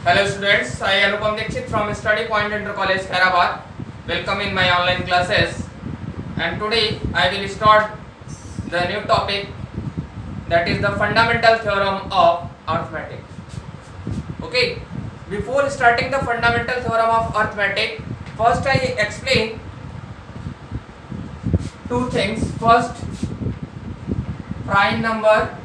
Hello students, I Anupam Dixit from Study Point Inter College, Hyderabad. Welcome in my online classes. And today I will start the new topic, that is the fundamental theorem of arithmetic. Okay, before starting the fundamental theorem of arithmetic, first I explain two things. First, prime number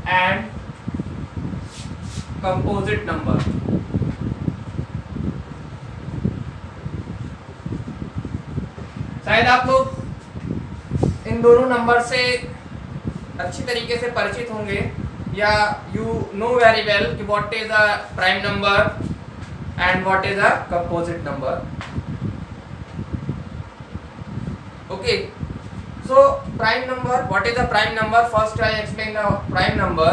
and composite number. शायद आप लोग इन दोनों number से अच्छी तरीके से परिचित होंगे, या यू नो वेरी वेल कि what is a prime number and what is a composite number. Okay, so prime number, what is a prime number? First I explain the prime number.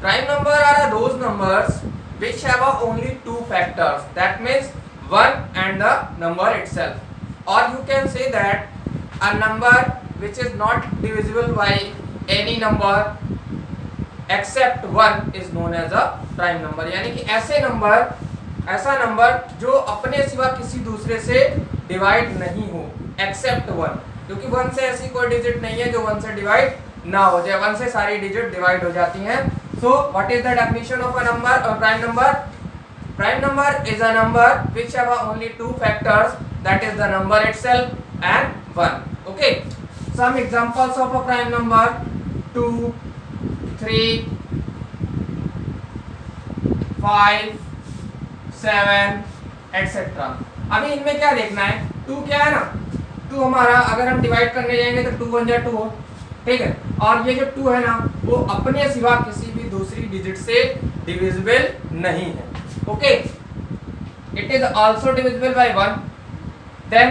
Prime number are those numbers which have only two factors, that means 1 and the number itself, or you can say that a number which is not divisible by any number except 1 is known as a prime number. यानी कि ऐसा number जो अपने सिवा किसी दूसरे से divide नहीं हो except 1, क्योंकि 1 से ऐसी कोई डिजिट नहीं है जो 1 से डिवाइड ना हो जाए. 1 से सारी डिजिट डिवाइड हो जाती हैं. So what is the definition of a number और prime number? Prime number is a number which have only two factors, that is the number itself and 1. Okay, some examples of a prime number: 2, 3, 5, 7 etcetera. अभी इनमें क्या देखना है? 2 क्या है ना, 2 हमारा अगर हम डिवाइड करने जाएंगे तो 2 1 जा 2 हो, ठीक है. और ये जो 2 है ना, वो अपने सिवा किसी भी दूसरी डिजिट से डिविजिबल नहीं है. Okay, it is also divisible by 1. Then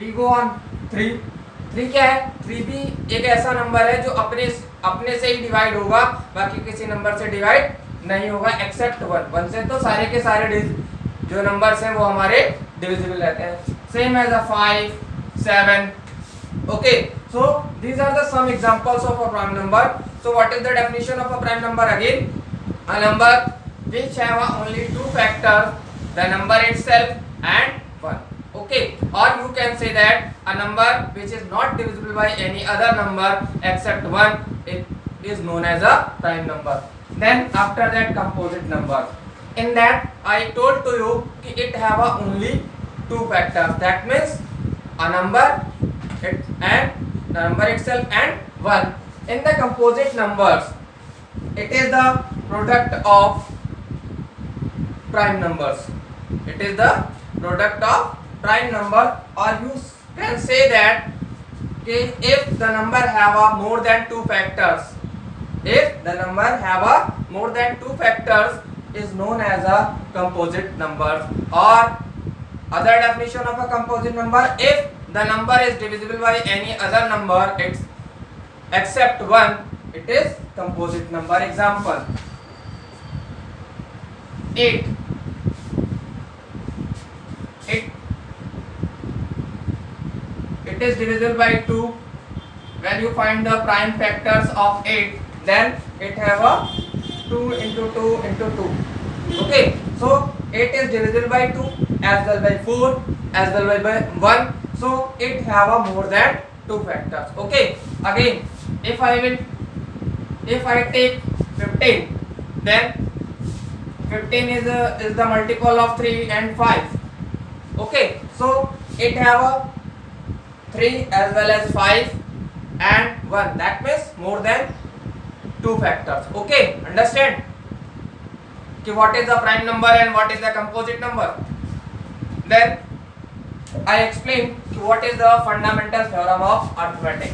we go on 3. 3 क्या है? 3 भी एक ऐसा नंबर है जो अपने से ही डिवाइड होगा, बाकी किसी नंबर से डिवाइड नहीं होगा एक्सेप्ट 1. 1 से तो सारे के सारे जो नंबर्स हैं वो हमारे डिविजिबल रहते हैं. Same as a 5, 7. Okay, so these are the some examples of a prime number. So what is the definition of a prime number? Again, a number which have only two factors, the number itself and 1. Okay, or you can say that a number which is not divisible by any other number except 1, it is known as a prime number. Then after that, composite number. In that I told to you कि it have only two factors, that means a number and the number itself and 1. In the composite numbers, it is the product of prime numbers. It is the product of prime number, or you can say that if the number have a more than two factors, if the number have a more than two factors, is known as a composite number. Or other definition of a composite number: if the number is divisible by any other number except 1, it is composite number. Example: 8. It is divisible by 2. When you find the prime factors of 8, then it have a 2 into 2 into 2. Okay, so 8 is divisible by 2 as well by 4 as well by 1. So it have a more than two factors. Okay, again if I take 15, then 15 is the multiple of 3 and 5. Okay, so it have a 3 as well as 5 and 1, that means more than two factors. Okay, understand कि what is the prime number and what is the composite number. Then I explain what is the fundamental theorem of arithmetic.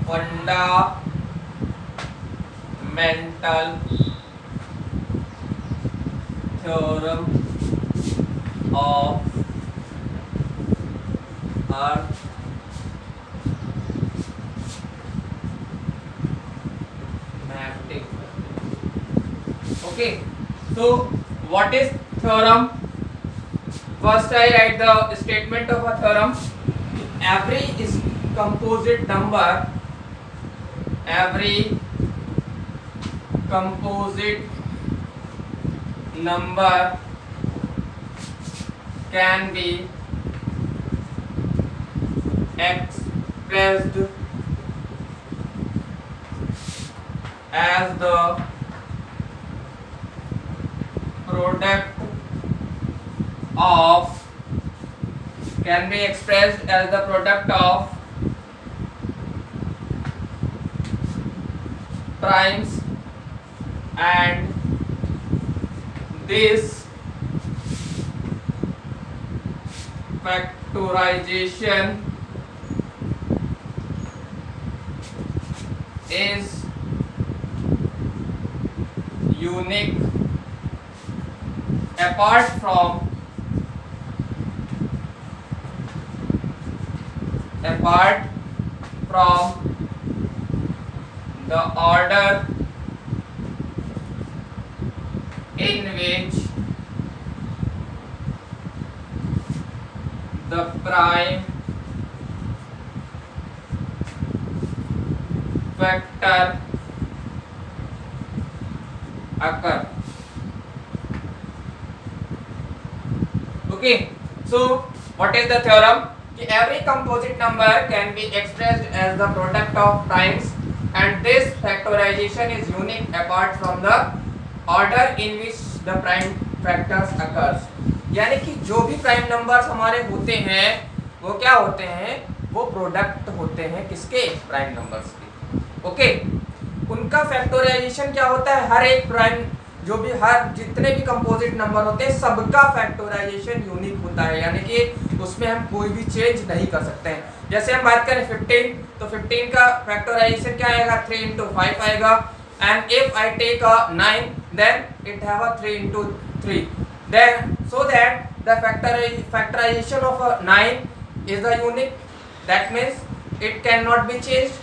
Fundamental theorem of arithmetic. Okay, so what is theorem? First I write the statement of a theorem. Every is composite number, every composite number can be expressed as the product of primes, and this factorization is unique apart from the order in which the prime factor occur. Okay, so what is the theorem? कि every composite number can be expressed as the product of primes, and this factorization is unique apart from the order in which the prime factors occurs. यानी कि जो भी prime numbers हमारे होते हैं वो क्या होते हैं, वो प्रोडक्ट होते हैं किसके, प्राइम नंबर्स के. ओके, उनका फैक्टराइजेशन क्या होता है, हर एक प्राइम जो भी हर जितने भी कंपोजिट नंबर होते हैं सबका फैक्टराइजेशन यूनिक होता है, यानी कि उसमें हम कोई भी चेंज नहीं कर सकते हैं. जैसे हम बात करें 15, तो 15 का फैक्टराइजेशन क्या आएगा, 3 into 5 आएगा. And if I take a 9 then it have a 3 into 3, then so that the factorization of a 9 is the unique, that means it cannot be changed,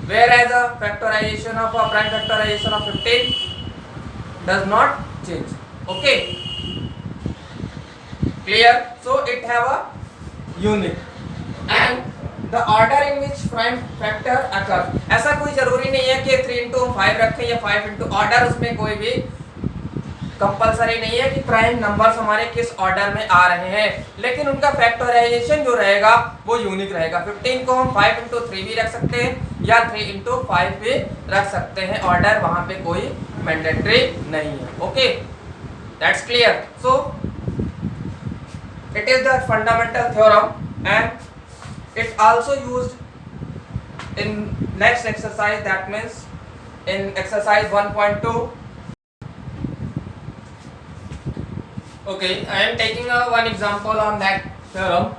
whereas a factorization of a prime factorization of 15 does not change. Okay, clear? So it have a unique, and the order in which prime factor occur, ऐसा कोई जरूरी नहीं है कि 3 into 5 रखें या 5 into order, उसमें कोई भी कंपलसरी नहीं है कि प्राइम नंबर्स हमारे किस ऑर्डर में आ रहे हैं, लेकिन उनका फैक्टराइजेशन जो रहेगा वो यूनिक रहेगा. 15 को हम 5 into 3 भी रख सकते हैं या 3 into 5 भी रख सकते हैं, ऑर्डर वहां पे कोई मैंडेटरी नहीं है. Okay, that's clear. So it is the fundamental theorem and it also used in next exercise, that means in exercise 1.2. Okay, I am taking one example on that theorem,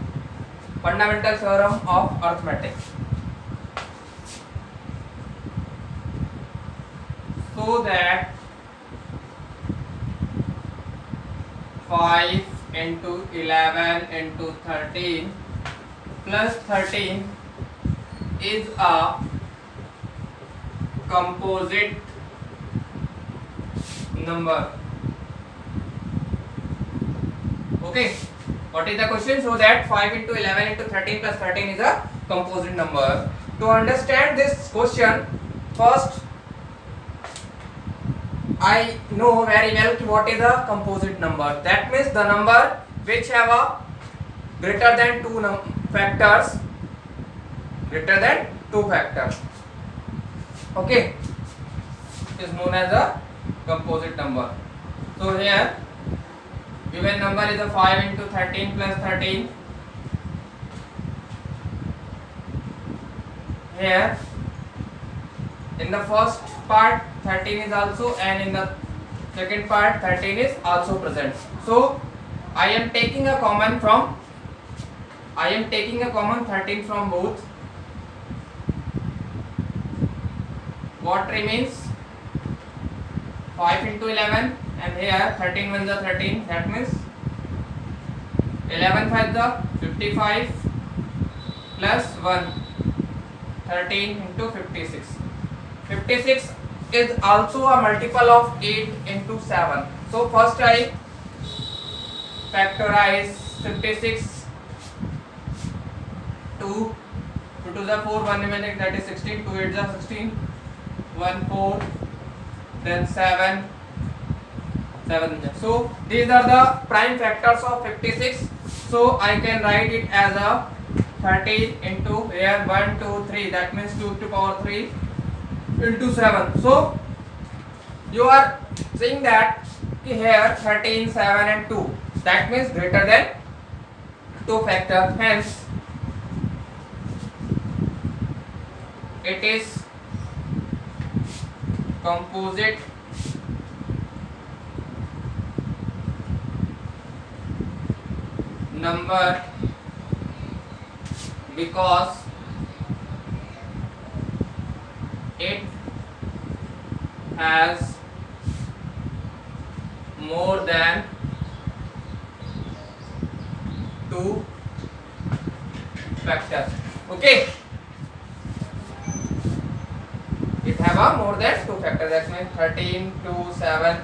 fundamental theorem of arithmetic. So that 5 into 11 into 13 plus 13 is a composite number. Okay, what is the question? So that 5 into 11 into 13 plus 13 is a composite number. To understand this question, first I know very well what is a composite number. That means the number which have a greater than two factors, greater than two factors. Okay, is known as a composite number. So here given number is a 5 into 13 plus 13. Here in the first part 13 is also, and in the second part 13 is also present. So I am taking a common 13 from both. What remains? 5 into 11, and here 13 1 is 13, that means 11 5 is 55 plus 1, 13 into 56. 56 is also a multiple of 8 into 7. So first I factorize 56. 2 2 is 4, 1 remaining, that is 16. 2 8 is 16, 1 4, then 7. So these are the prime factors of 56. So I can write it as a 13 into here 1 2 3, that means 2 to power 3 into 7. So you are saying that here 13 7 and 2, that means greater than 2 factor, hence it is composite number because it has more than 2 factors. Okay, it have a more than 2 factors, that means 13 2 7.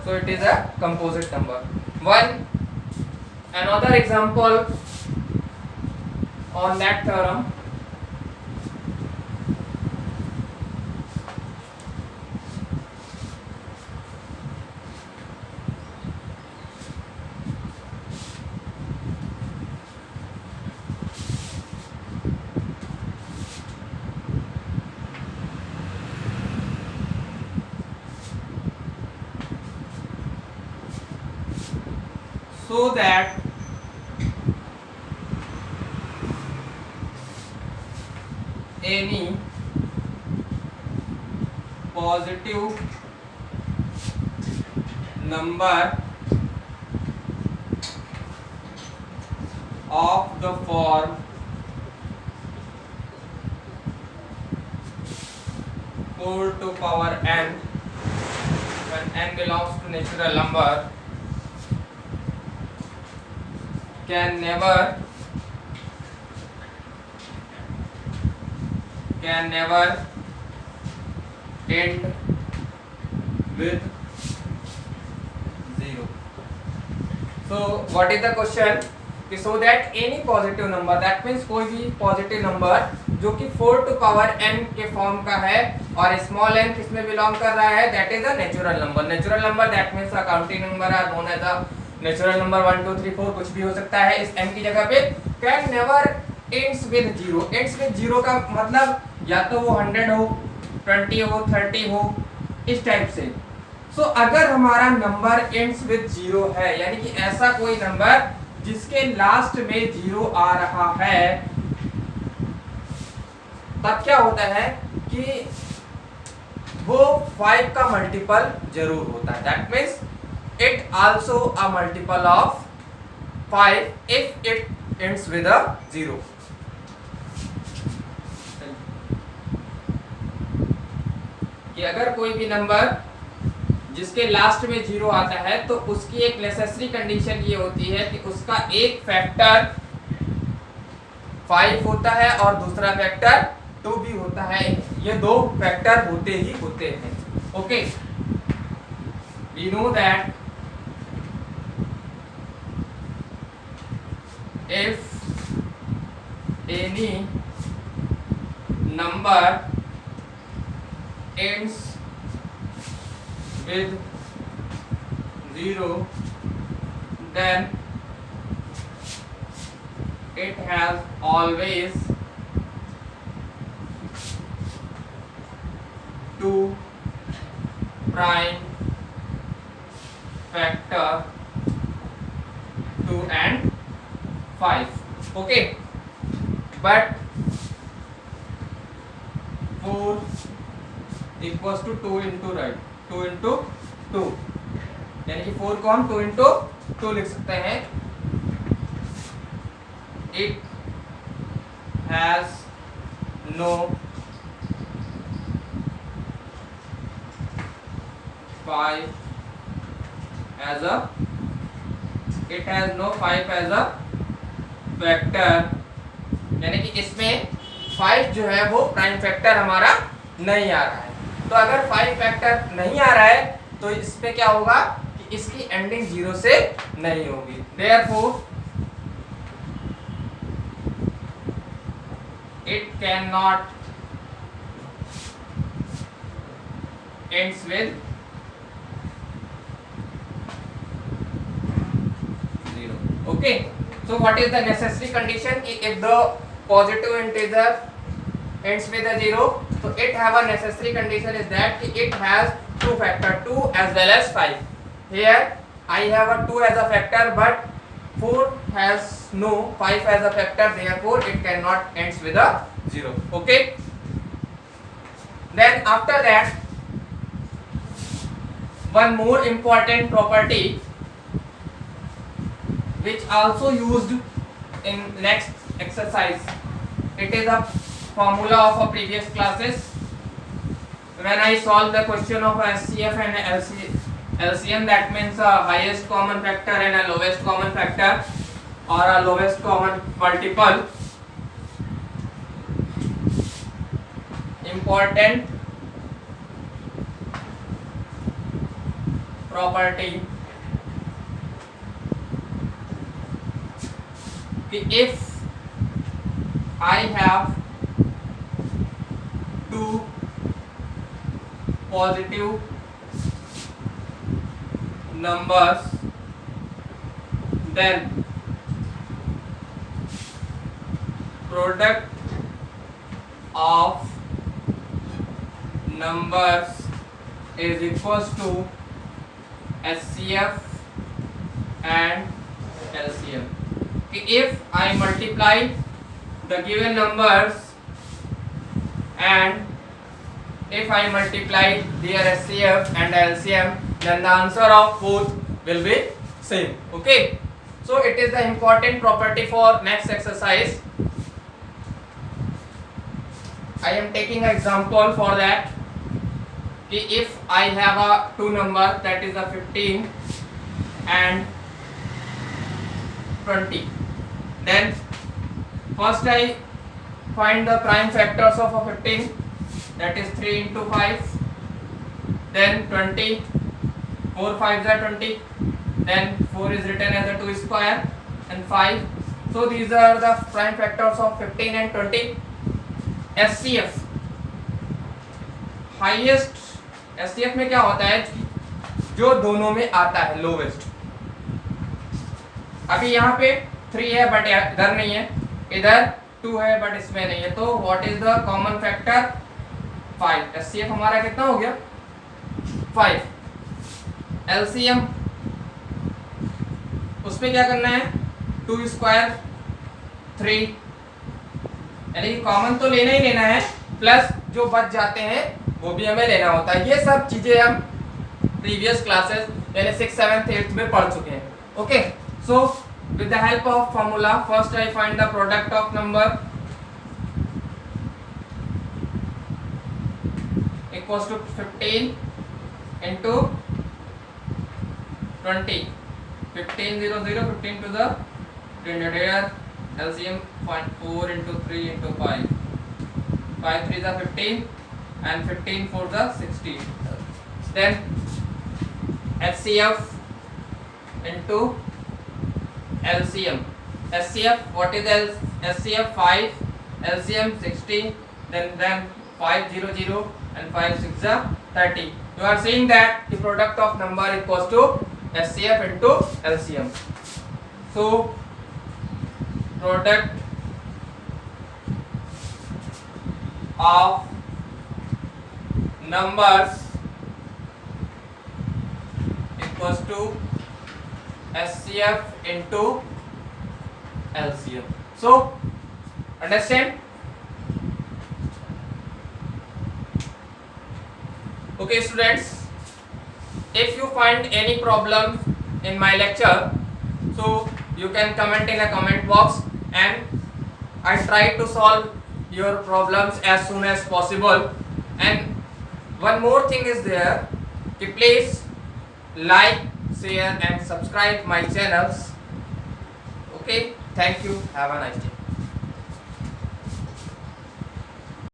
So it is a composite number. Another example on that theorem. So that any positive number of the form 4 to power n, when n belongs to natural number, can never end with 0. So what is the question? So that any positive number, that means कोई भी positive number जो कि 4 to power n के form का है और small n किसमें belong कर रहा है, that is a natural number. Natural number that means a counting number are known as a natural number. 1 2 3 4 कुछ भी हो सकता है इस n की जगह पे. Can never ends with 0. ends with 0 का मतलब या तो वो 100 हो, 20 हो, 30 हो, इस टाइप से. सो अगर हमारा नंबर ends with 0 है, यानी कि ऐसा कोई नंबर जिसके लास्ट में 0 आ रहा है, तब क्या होता है कि वो 5 का मल्टीपल जरूर होता है. That means it also a multiple of 5 if it ends with a 0. कि अगर कोई भी नंबर जिसके लास्ट में 0 आता है तो उसकी एक नेसेसरी कंडीशन ये होती है कि उसका एक फैक्टर 5 होता है और दूसरा फैक्टर 2 भी होता है. ये दो फैक्टर होते ही होते हैं. Okay, we know that if any number ends with 0, then it has always 2 prime factor 2 and 5. Okay, but 4 equals to 2 into, right, 2 into 2, यानी कि 4 को हम 2 into 2 लिख सकते हैं. It has no 5 as a factor, यानी कि इसमें 5 जो है वो प्राइम फैक्टर हमारा नहीं आ रहा है. तो अगर 5 फैक्टर नहीं आ रहा है तो इस पे क्या होगा कि इसकी एंडिंग 0 से नहीं होगी। Therefore it cannot ends with 0. Okay, so what is the necessary condition? If the positive integer ends with a 0, so it have a necessary condition is that it has two factor, 2 as well as 5. Here I have a 2 as a factor but 4 has no 5 as a factor, therefore it cannot ends with a 0. Okay, then after that one more important property which also used in next exercise. It is a formula of a previous classes when I solve the question of SCF and LCM, that means a highest common factor and a lowest common factor or a lowest common multiple. Important property if I have two positive numbers, then product of numbers is equals to SCF and LCM. If I multiply the given numbers and if I multiply their SCF and LCM, then the answer of both will be same. Okay, so it is the important property for next exercise. I am taking an example for that. If I have a two number, that is a 15 and 20, then first I find the prime factors of a 15, that is 3 into 5, then 20, 4 5s are 20, then 4 is written as a 2 square and 5. So these are the prime factors of 15 and 20. SCF highest, SCF में क्या होता है जो दोनों में आता है lowest. अभी यहाँ पे 3 है बट इधर नहीं है, इधर 2 है बट इसमें नहीं है, तो what is the common factor 5। SCF हमारा कितना हो गया 5। LCM उसमें क्या करना है 2 स्क्वायर 3, यानी कॉमन तो लेना ही लेना है, प्लस जो बच जाते हैं वो भी हमें लेना होता है। ये सब चीजें हम प्रीवियस क्लासेस यानी 6th 7th 8th में पढ़ चुके हैं। Okay, so with the help of formula first I find the product of number equals to 15 into 20, 15 0 0, 15 to the 300, LCM 0.4 into 3 into 5, 5 3 is 15 and 15 4 is 16. Then HCF into LCM. SCF, what is SCF 5, LCM 60, then 5 0 0 and 5 6 is 30. You are saying that the product of number equals to SCF into LCM. So product of numbers equals to SCF into LCM. So understand? Okay students, if you find any problem in my lecture, so you can comment in a comment box and I try to solve your problems as soon as possible. And one more thing is there, please like, share and subscribe my channels. Okay, thank you, have a nice day.